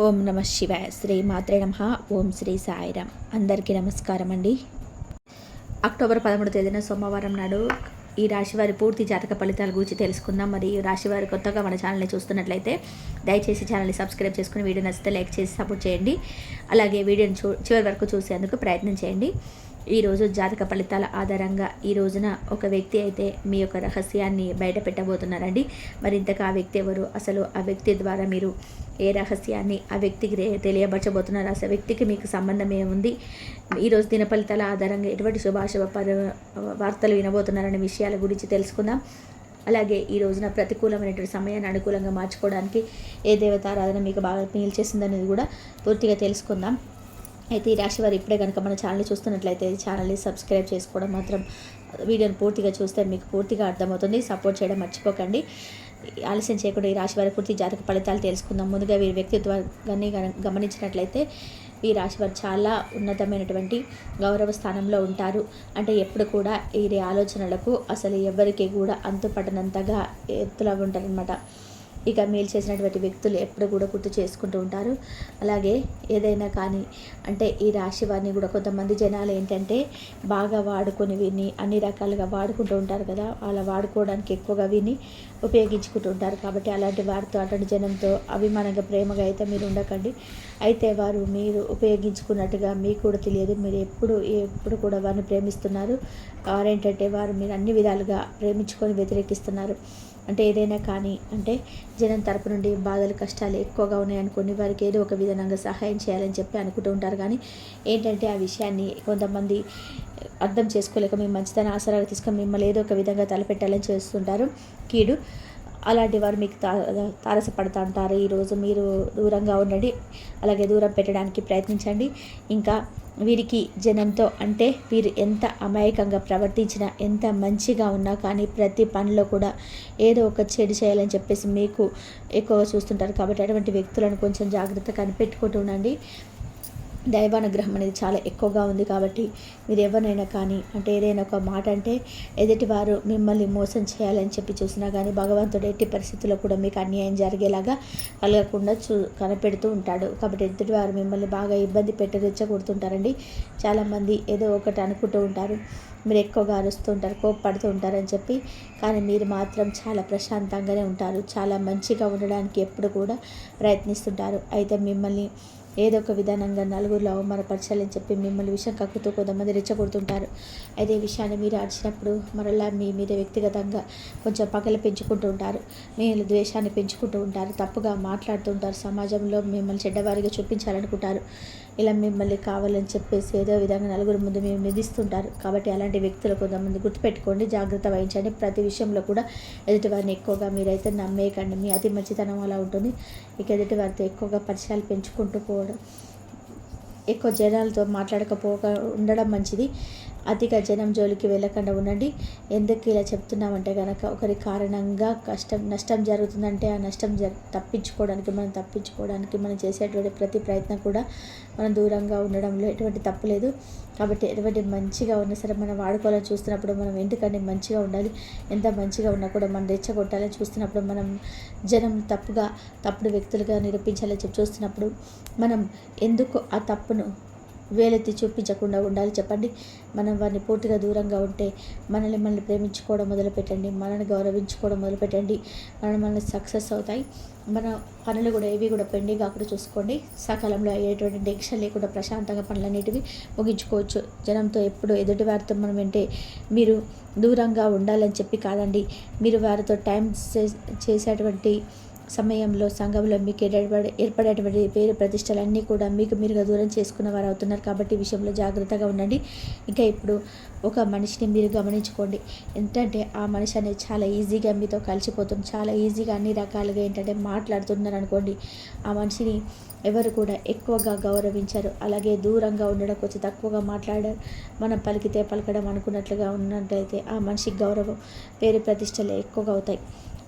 ఓం నమ శివాయ. శ్రీ మాత్రే నమః. ఓం శ్రీ సాయిరామ్. అందరికీ నమస్కారం అండి. అక్టోబర్ 13వ తేదీన సోమవారం నాడు ఈ రాశివారి పూర్తి జాతక ఫలితాల గురించి తెలుసుకుందాం. మరి ఈ రాశివారి కొత్తగా మన ఛానల్ని చూస్తున్నట్లయితే దయచేసి ఛానల్ని సబ్స్క్రైబ్ చేసుకుని వీడియో నచ్చితే లైక్ చేసి సపోర్ట్ చేయండి. అలాగే వీడియోని చివరి వరకు చూసేందుకు ప్రయత్నం చేయండి. ఈరోజు జాతక ఫలితాల ఆధారంగా ఈ రోజున ఒక వ్యక్తి అయితే మీ యొక్క రహస్యాన్ని బయట పెట్టబోతున్నారండి. మరి ఇంతకు ఆ వ్యక్తి ఎవరు, అసలు ఆ వ్యక్తి ద్వారా మీరు ఏ రహస్యాన్ని ఆ వ్యక్తికి తెలియబరచబోతున్నారు, అసలు వ్యక్తికి మీకు సంబంధం ఏముంది, ఈరోజు దిన ఫలితాల ఆధారంగా ఎటువంటి శుభాశుభ వార్తలు వినబోతున్నారనే విషయాల గురించి తెలుసుకుందాం. అలాగే ఈ రోజున ప్రతికూలమైనటువంటి సమయాన్ని అనుకూలంగా మార్చుకోవడానికి ఏ దేవతారాధన మీకు బాగా మేలు చేసిందనేది కూడా పూర్తిగా తెలుసుకుందాం. అయితే ఈ రాశి వారు ఇప్పుడే కనుక మన ఛానల్ని చూస్తున్నట్లయితే ఛానల్ని సబ్స్క్రైబ్ చేసుకోవడం మాత్రం, వీడియోని పూర్తిగా చూస్తే మీకు పూర్తిగా అర్థమవుతుంది. సపోర్ట్ చేయడం మర్చిపోకండి. ఆలస్యం చేయకుండా ఈ రాశి వారి పూర్తి జాతక ఫలితాలు తెలుసుకుందాం. ముందుగా వీరి వ్యక్తిత్వాన్ని గమనించినట్లయితే ఈ రాశి వారు చాలా ఉన్నతమైనటువంటి గౌరవ స్థానంలో ఉంటారు. అంటే ఎప్పుడు కూడా వీరి ఆలోచనలకు అసలు ఎవరికి కూడా అంతుపట్టనంతగా ఎత్తులా ఉంటారనమాట. ఇక మేలు చేసినటువంటి వ్యక్తులు ఎప్పుడు కూడా గుర్తు చేసుకుంటూ ఉంటారు. అలాగే ఏదైనా కానీ అంటే ఈ రాశి వారిని కూడా కొంతమంది జనాలు ఏంటంటే బాగా వాడుకొని వీరిని అన్ని రకాలుగా వాడుకుంటూ ఉంటారు కదా, అలా వాడుకోవడానికి ఎక్కువగా వీరిని ఉపయోగించుకుంటూ ఉంటారు. కాబట్టి అలాంటి వారితో అటువంటి జనంతో అభిమానంగా ప్రేమగా అయితే మీరు ఉండకండి. అయితే వారు మీరు ఉపయోగించుకున్నట్టుగా మీకు కూడా తెలియదు. మీరు ఎప్పుడు కూడా వారిని ప్రేమిస్తున్నారు. వారేంటంటే వారు మీరు అన్ని విధాలుగా ప్రేమించుకొని వ్యతిరేకిస్తున్నారు. అంటే ఏదైనా కానీ అంటే జనం తరపు నుండి బాధలు కష్టాలు ఎక్కువగా ఉన్నాయనుకోండి, వారికి ఏదో ఒక విధంగా సహాయం చేయాలని చెప్పి అనుకుంటూ ఉంటారు. కానీ ఏంటంటే ఆ విషయాన్ని కొంతమంది అర్థం చేసుకోలేక మీ మంచితనం ఆసరాగా తీసుకొని మిమ్మల్ని ఏదో ఒక విధంగా తలపెట్టాలని చేస్తుంటారు కీడు. అలాంటి వారు మీకు తారసపడుతూ ఉంటారు. ఈరోజు మీరు దూరంగా ఉండండి, అలాగే దూరం పెట్టడానికి ప్రయత్నించండి. ఇంకా వీరికి జనంతో అంటే వీరు ఎంత అమాయకంగా ప్రవర్తించినా, ఎంత మంచిగా ఉన్నా కానీ ప్రతి పనిలో కూడా ఏదో ఒక చెడు చేయాలని చెప్పేసి మీకు ఎక్కువగా చూస్తుంటారు. కాబట్టి అటువంటి వ్యక్తులను కొంచెం జాగ్రత్తగా కనిపెట్టుకుంటూ ఉండండి. దైవానుగ్రహం అనేది చాలా ఎక్కువగా ఉంది. కాబట్టి మీరు ఎవరినైనా కానీ అంటే ఏదైనా ఒక మాట అంటే ఎదుటివారు మిమ్మల్ని మోసం చేయాలని చెప్పి చూసినా కానీ భగవంతుడు ఎట్టి పరిస్థితుల్లో కూడా మీకు అన్యాయం జరిగేలాగా కలగకుండా కనిపెడుతూ ఉంటాడు. కాబట్టి ఎదుటివారు మిమ్మల్ని బాగా ఇబ్బంది పెట్టి రెచ్చగొడుతుంటారండి. చాలామంది ఏదో ఒకటి అనుకుంటూ ఉంటారు, మీరు ఎక్కువగా అరుస్తూ ఉంటారు, కోప్పడుతూ ఉంటారని చెప్పి. కానీ మీరు మాత్రం చాలా ప్రశాంతంగానే ఉంటారు. చాలా మంచిగా ఉండడానికి ఎప్పుడు కూడా ప్రయత్నిస్తుంటారు. అయితే మిమ్మల్ని ఏదో ఒక విధానంగా నలుగురిలో అవమానపరచాలని చెప్పి మిమ్మల్ని విషయం కక్కుతూ కొంతమంది రెచ్చగొడుతుంటారు. అయితే ఈ విషయాన్ని మీరు అడిచినప్పుడు మరలా మీ మీద వ్యక్తిగతంగా కొంచెం పగలు పెంచుకుంటూ ఉంటారు, మీరు ద్వేషాన్ని పెంచుకుంటూ ఉంటారు, తప్పుగా మాట్లాడుతూ ఉంటారు, సమాజంలో మిమ్మల్ని చెడ్డవారిగా చూపించాలనుకుంటారు. ఇలా మిమ్మల్ని కావాలని చెప్పేసి ఏదో విధంగా నలుగురి ముందు మేము నిధిస్తుంటారు. కాబట్టి అలాంటి వ్యక్తులు కొంతమంది గుర్తుపెట్టుకోండి, జాగ్రత్త వహించండి. ప్రతి విషయంలో కూడా ఎదుటివారిని ఎక్కువగా మీరైతే నమ్మేయకండి. మీ అతి మంచితనం అలా ఉంటుంది. ఇక ఎదుటివారితో ఎక్కువగా పరిచయాలు పెంచుకుంటూ పోవడం, ఎక్కువ జనాలతో ఉండడం మంచిది. అతిగా జనం జోలికి వెళ్ళకుండా ఉండండి. ఎందుకు ఇలా చెప్తున్నామంటే కనుక ఒకరి కారణంగా నష్టం జరుగుతుందంటే ఆ నష్టం తప్పించుకోవడానికి మనం చేసేటువంటి ప్రతి ప్రయత్నం కూడా మనం దూరంగా ఉండడంలో ఎటువంటి తప్పు లేదు. కాబట్టి ఎటువంటి మంచిగా ఉన్నా సరే మనం వాడుకోవాలని చూస్తున్నప్పుడు మనం ఎందుకంటే మంచిగా ఉండాలి. ఎంత మంచిగా ఉన్నా కూడా మనం రెచ్చగొట్టాలని చూస్తున్నప్పుడు, మనం జనం తప్పుడు వ్యక్తులుగా నిరూపించాలని చెప్పి చూస్తున్నప్పుడు మనం ఎందుకు ఆ తప్పును వేలెత్తి చూపించకుండా ఉండాలి చెప్పండి. మనం వారిని పూర్తిగా దూరంగా ఉంటే మనల్ని ప్రేమించుకోవడం మొదలుపెట్టండి, మనల్ని గౌరవించుకోవడం మొదలుపెట్టండి. మనల్ని సక్సెస్ అవుతాయి. మన పనులు కూడా ఏవి కూడా పెండింగ్ కాకుండా చూసుకోండి. సకాలంలో అయ్యేటువంటి టెన్షన్ లేకుండా ప్రశాంతంగా పనులన్నిటివి ముగించుకోవచ్చు. జనంతో ఎప్పుడు ఎదుటివారితో మనం అంటే మీరు దూరంగా ఉండాలని చెప్పి కాదండి, మీరు వారితో టైం చేసేటువంటి సమయంలో సంఘంలో మీకు ఏర్పడేటువంటి పేరు ప్రతిష్టలన్నీ కూడా మీకు మీరుగా దూరం చేసుకున్న వారు అవుతున్నారు. కాబట్టి ఈ విషయంలో జాగ్రత్తగా ఉండండి. ఇంకా ఇప్పుడు ఒక మనిషిని మీరు గమనించుకోండి. ఏంటంటే ఆ మనిషి అనేది చాలా ఈజీగా మీతో కలిసిపోతుంది, చాలా ఈజీగా అన్ని రకాలుగా ఏంటంటే మాట్లాడుతున్నారు అనుకోండి. ఆ మనిషిని ఎవరు కూడా ఎక్కువగా గౌరవించారు. అలాగే దూరంగా ఉండడం, కొంచెం తక్కువగా మాట్లాడారు, మనం పలికితే పలకడం అనుకున్నట్లుగా ఉన్నట్లయితే ఆ మనిషికి గౌరవం పేరు ప్రతిష్టలు ఎక్కువగా అవుతాయి.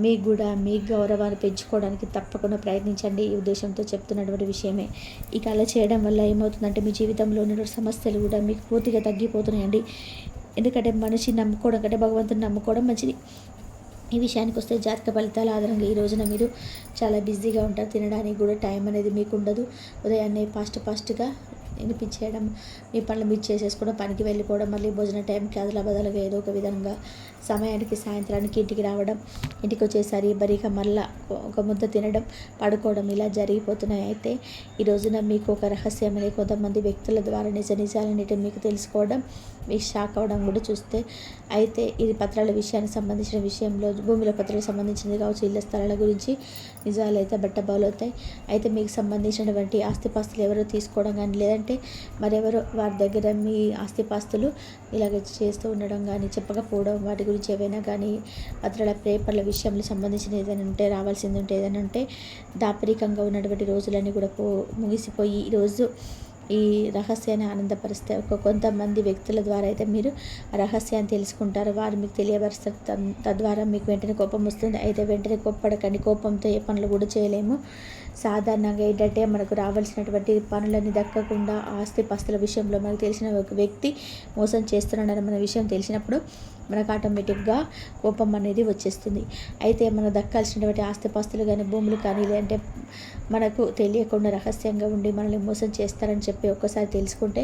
మీకు కూడా మీ గౌరవాన్ని పెంచుకోవడానికి తప్పకుండా ప్రయత్నించండి. ఈ ఉద్దేశంతో చెప్తున్నటువంటి విషయమే. ఇక అలా చేయడం వల్ల ఏమవుతుందంటే మీ జీవితంలో ఉన్నటువంటి సమస్యలు కూడా మీకు పూర్తిగా తగ్గిపోతున్నాయండి. ఎందుకంటే మనిషిని నమ్ముకోవడం కంటే భగవంతుని నమ్ముకోవడం మంచిది. ఈ విషయానికి వస్తే జాతక ఫలితాల ఆధారంగా ఈ రోజున మీరు చాలా బిజీగా ఉంటారు. తినడానికి కూడా టైం అనేది మీకు ఉండదు. ఉదయాన్నే ఫాస్ట్గా వినిపించేయడం, మీ పనులు మీరు చేసేసుకోవడం, పనికి వెళ్ళిపోవడం, మళ్ళీ భోజన టైంకి అదలా బదలుగా ఏదో ఒక విధంగా సమయానికి సాయంత్రానికి ఇంటికి రావడం, ఇంటికి వచ్చేసరి బరీగా మళ్ళా ఒక ముద్ద తినడం, పడుకోవడం ఇలా జరిగిపోతున్నాయి. అయితే ఈ రోజున మీకు ఒక రహస్యం అనేది కొంతమంది వ్యక్తుల ద్వారా నిజాలన్నిటి మీకు తెలుసుకోవడం, మీకు షాక్ అవ్వడం కూడా చూస్తే. అయితే ఇది పత్రాల విషయానికి సంబంధించిన విషయంలో భూమిలో పత్రాలకు సంబంధించింది కావచ్చు, ఇళ్ళ స్థలాల గురించి నిజాలు అయితే బట్టబయలవుతాయి. అయితే మీకు సంబంధించినటువంటి ఆస్తిపాస్తులు ఎవరో తీసుకోవడం కానీ, లేదంటే మరెవరో వారి దగ్గర మీ ఆస్తిపాస్తులు ఇలాగ చేస్తూ ఉండడం కానీ, చెప్పకపోవడం, వాటి గురించి ఏవైనా కానీ పత్రాల పేపర్ల విషయంలో సంబంధించిన ఏదైనా ఉంటే, రావాల్సింది ఉంటే ఏదైనా ఉంటే దాపరికంగా ఉన్నటువంటి రోజులన్నీ కూడా ముగిసిపోయి ఈరోజు ఈ రహస్యాన్ని ఆనందపరిస్తే కొంతమంది వ్యక్తుల ద్వారా అయితే మీరు ఆ రహస్యాన్ని తెలుసుకుంటారు. వారు మీకు తెలియపరుస్తారు. తద్వారా మీకు వెంటనే కోపం వస్తుంది. అయితే వెంటనే కోప్పడకండి. కోపంతో ఏ పనులు కూడా చేయలేము. సాధారణంగా ఏంటంటే మనకు రావాల్సినటువంటి పనులన్నీ దక్కకుండా ఆస్తిపాస్తుల విషయంలో మనకు తెలిసిన ఒక వ్యక్తి మోసం చేస్తున్నాడని మన విషయం తెలిసినప్పుడు మనకు ఆటోమేటిక్గా కోపం అనేది వచ్చేస్తుంది. అయితే మనకు దక్కాల్సినటువంటి ఆస్తిపాస్తులు కానీ, భూములు కానీ, లేదంటే మనకు తెలియకుండా రహస్యంగా ఉండి మనల్ని మోసం చేస్తారని చెప్పి ఒక్కసారి తెలుసుకుంటే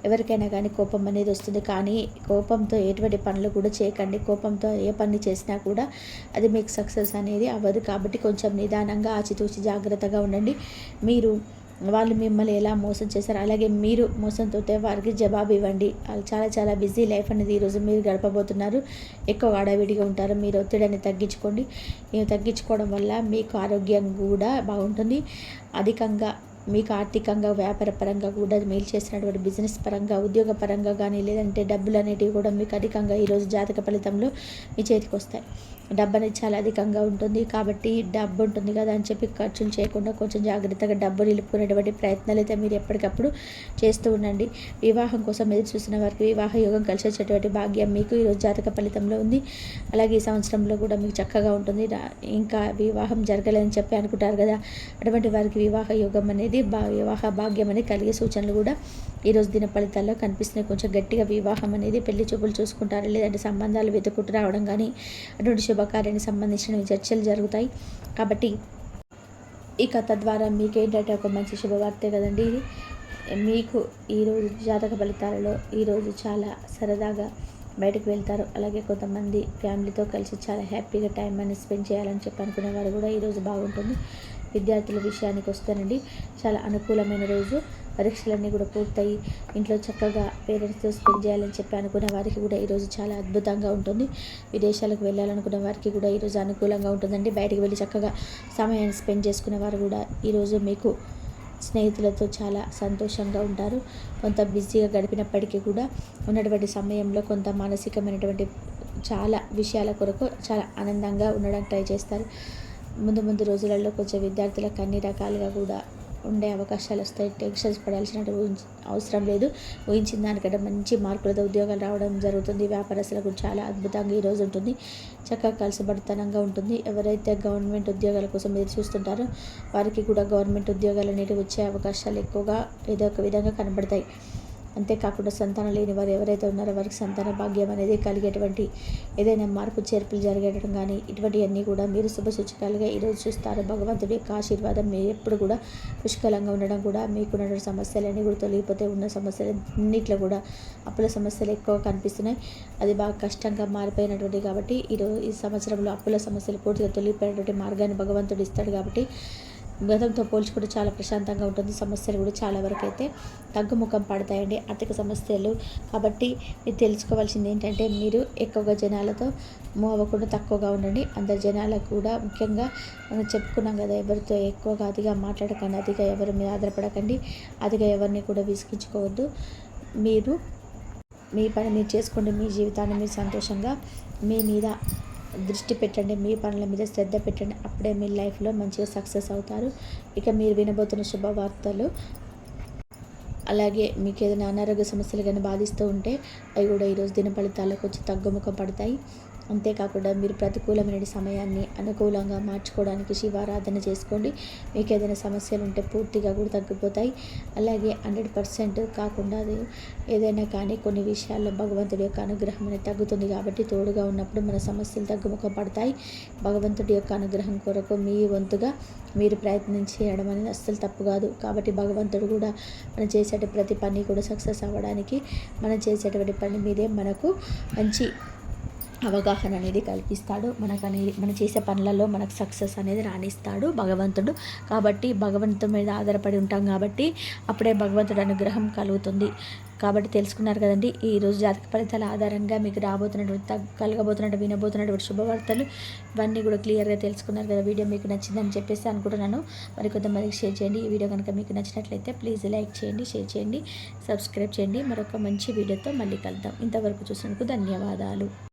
ఎవరికైనా కానీ కోపం అనేది వస్తుంది. కానీ కోపంతో ఎటువంటి పనులు కూడా చేయకండి. కోపంతో ఏ పని చేసినా కూడా అది మీకు సక్సెస్ అనేది అవ్వదు. కాబట్టి కొంచెం నిదానంగా ఆచితూచి జాగ్రత్తగా ఉండండి. వాళ్ళు మిమ్మల్ని ఎలా మోసం చేశారు, అలాగే మీరు మోసంతో వారికి జవాబు ఇవ్వండి. వాళ్ళు చాలా బిజీ లైఫ్ అనేది ఈరోజు మీరు గడపబోతున్నారు. ఎక్కువ హడావిడిగా ఉంటారు. మీరు ఒత్తిడిని తగ్గించుకోండి. తగ్గించుకోవడం వల్ల మీకు ఆరోగ్యం కూడా బాగుంటుంది. అధికంగా మీకు ఆర్థికంగా, వ్యాపార పరంగా కూడా మేలు చేసినటువంటి బిజినెస్ పరంగా, ఉద్యోగ పరంగా కానీ, లేదంటే డబ్బులు అనేటివి కూడా మీకు అధికంగా ఈరోజు జాతక ఫలితంలో మీ చేతికి వస్తాయి. డబ్బు అనేది చాలా అధికంగా ఉంటుంది. కాబట్టి డబ్బు ఉంటుంది కదా అని చెప్పి ఖర్చులు చేయకుండా కొంచెం జాగ్రత్తగా డబ్బు నిలుపుకునేటువంటి ప్రయత్నాలు అయితే మీరు ఎప్పటికప్పుడు చేస్తూ ఉండండి. వివాహం కోసం ఎదురు చూసిన వారికి వివాహ యోగం కలిసి వచ్చేటువంటి భాగ్యం మీకు ఈరోజు జాతక ఫలితంలో ఉంది. అలాగే ఈ సంవత్సరంలో కూడా మీకు చక్కగా ఉంటుంది. ఇంకా వివాహం జరగలేదని చెప్పి అనుకుంటారు కదా, అటువంటి వారికి వివాహ యోగం అనేది వివాహ భాగ్యం అనేది కలిగే సూచనలు కూడా ఈరోజు దిన ఫలితాల్లో కనిపిస్తున్నాయి. కొంచెం గట్టిగా వివాహం అనేది పెళ్లి చూపులు చూసుకుంటారు, లేదంటే సంబంధాలు వెతుకుంటూ రావడం కానీ, అటువంటి శుభకార్యానికి సంబంధించిన చర్చలు జరుగుతాయి. కాబట్టి ఈ కథ ద్వారా మీకు ఏంటంటే ఒక మంచి శుభవార్తే కదండి ఇది. మీకు ఈరోజు జాతక ఫలితాలలో ఈరోజు చాలా సరదాగా బయటకు వెళ్తారు. అలాగే కొంతమంది ఫ్యామిలీతో కలిసి చాలా హ్యాపీగా టైం అనేది స్పెండ్ చేయాలని చెప్పి అనుకునే వారు కూడా ఈరోజు బాగుంటుంది. విద్యార్థుల విషయానికి వస్తేనండి చాలా అనుకూలమైన రోజు. పరీక్షలన్నీ కూడా పూర్తయి ఇంట్లో చక్కగా పేరెంట్స్తో స్పెండ్ చేయాలని చెప్పి అనుకునే వారికి కూడా ఈరోజు చాలా అద్భుతంగా ఉంటుంది. విదేశాలకు వెళ్ళాలనుకునే వారికి కూడా ఈరోజు అనుకూలంగా ఉంటుందండి. బయటికి వెళ్ళి చక్కగా సమయాన్ని స్పెండ్ చేసుకునే వారు కూడా ఈరోజు మీకు స్నేహితులతో చాలా సంతోషంగా ఉంటారు. కొంత బిజీగా గడిపినప్పటికీ కూడా ఉన్నటువంటి సమయంలో కొంత మానసికమైనటువంటి చాలా విషయాల కొరకు చాలా ఆనందంగా ఉండడానికి ట్రై చేస్తారు. ముందు రోజులలో కొంచెం విద్యార్థులకు అన్ని రకాలుగా కూడా ఉండే అవకాశాలు వస్తాయి. టెన్షన్స్ పడాల్సిన అవసరం లేదు. ఊహించిన దానికంటే మంచి మార్కులతో ఉద్యోగాలు రావడం జరుగుతుంది. వ్యాపారస్తులకు చాలా అద్భుతంగా ఈరోజు ఉంటుంది. చక్కగా కలిసిబడితనంగా ఉంటుంది. ఎవరైతే గవర్నమెంట్ ఉద్యోగాల కోసం ఎదురు చూస్తుంటారో వారికి కూడా గవర్నమెంట్ ఉద్యోగాలు అనేవి వచ్చే అవకాశాలు ఎక్కువగా ఏదో ఒక విధంగా కనబడతాయి. అంతేకాకుండా సంతానం లేని వారు ఎవరైతే ఉన్నారో వారికి సంతాన భాగ్యం అనేది కలిగేటువంటి ఏదైనా మార్పు చేర్పులు జరిగేయడం కానీ ఇటువంటివన్నీ కూడా మీరు శుభసూచకాలుగా ఈరోజు చూస్తారు. భగవంతుడి యొక్క ఆశీర్వాదం మీరు ఎప్పుడు కూడా పుష్కలంగా ఉండడం కూడా మీకున్న సమస్యలన్నీ కూడా తొలగిపోతే ఉన్న సమస్యలన్నింటిలో కూడా అప్పుల సమస్యలు ఎక్కువ కనిపిస్తున్నాయి. అది బాగా కష్టంగా మారిపోయినటువంటి కాబట్టి ఈ సంవత్సరంలో అప్పుల సమస్యలు పూర్తిగా తొలగిపోయినటువంటి మార్గాన్ని భగవంతుడు ఇస్తాడు. కాబట్టి గతంతో పోల్చుకుంటే చాలా ప్రశాంతంగా ఉంటుంది. సమస్యలు కూడా చాలా వరకు అయితే తగ్గుముఖం పడతాయండి, ఆర్థిక సమస్యలు. కాబట్టి మీరు తెలుసుకోవాల్సింది ఏంటంటే మీరు ఎక్కువగా జనాలతో మూవ్ అవ్వకుండా తక్కువగా ఉండండి. అందరు జనాలకు కూడా ముఖ్యంగా మనం చెప్పుకున్నాం కదా, ఎవరితో ఎక్కువగా అతిగా మాట్లాడకండి, అతిగా ఎవరి మీద ఆధారపడకండి, అతిగా ఎవరిని కూడా విసిగించుకోవద్దు. మీరు మీ పని మీరు చేసుకోండి. మీ జీవితాన్ని మీరు సంతోషంగా మీ మీద దృష్టి పెట్టండి. మీ పనుల మీద శ్రద్ధ పెట్టండి. అప్పుడే మీ లైఫ్లో మంచిగా సక్సెస్ అవుతారు. ఇక మీరు వినబోతున్న శుభవార్తలు, అలాగే మీకు ఏదైనా అనారోగ్య సమస్యలు కానీ బాధిస్తూ ఉంటే అవి కూడా ఈరోజు దిన ఫలితాల్లో కొంచెం తగ్గుముఖం పడతాయి. అంతేకాకుండా మీరు ప్రతికూలమైన సమయాన్ని అనుకూలంగా మార్చుకోవడానికి శివారాధన చేసుకోండి. మీకు ఏదైనా సమస్యలు ఉంటే పూర్తిగా కూడా తగ్గిపోతాయి. అలాగే 100% కాకుండా అది ఏదైనా కానీ కొన్ని విషయాల్లో భగవంతుడి యొక్క అనుగ్రహం అనేది తగ్గుతుంది. కాబట్టి తోడుగా ఉన్నప్పుడు మన సమస్యలు తగ్గుముఖం పడతాయి. భగవంతుడి యొక్క అనుగ్రహం కొరకు మీ వంతుగా మీరు ప్రయత్నించడం అనేది అస్సలు తప్పు కాదు. కాబట్టి భగవంతుడు కూడా మనం చేసే ప్రతి పని కూడా సక్సెస్ అవ్వడానికి మనం చేసేటువంటి పని మీదే మనకు మంచి అవగాహన అనేది కల్పిస్తాడు. మనం చేసే పనులలో మనకు సక్సెస్ అనేది రాణిస్తాడు భగవంతుడు. కాబట్టి భగవంతుడి మీద ఆధారపడి ఉంటాం కాబట్టి అప్పుడే భగవంతుడి అనుగ్రహం కలుగుతుంది. కాబట్టి తెలుసుకున్నారు కదండి, ఈరోజు జాతక ఫలితాల ఆధారంగా మీకు కలగబోతున్నట్టు వినబోతున్నటువంటి శుభవార్తలు ఇవన్నీ కూడా క్లియర్గా తెలుసుకున్నారు కదా. వీడియో మీకు నచ్చిందని చెప్పేసి అనుకుంటున్నాను. మరి కొంతమందికి షేర్ చేయండి. ఈ వీడియో కనుక మీకు నచ్చినట్లయితే ప్లీజ్ లైక్ చేయండి, షేర్ చేయండి, సబ్స్క్రైబ్ చేయండి. మరొక మంచి వీడియోతో మళ్ళీ కలుద్దాం. ఇంతవరకు చూసినందుకు ధన్యవాదాలు.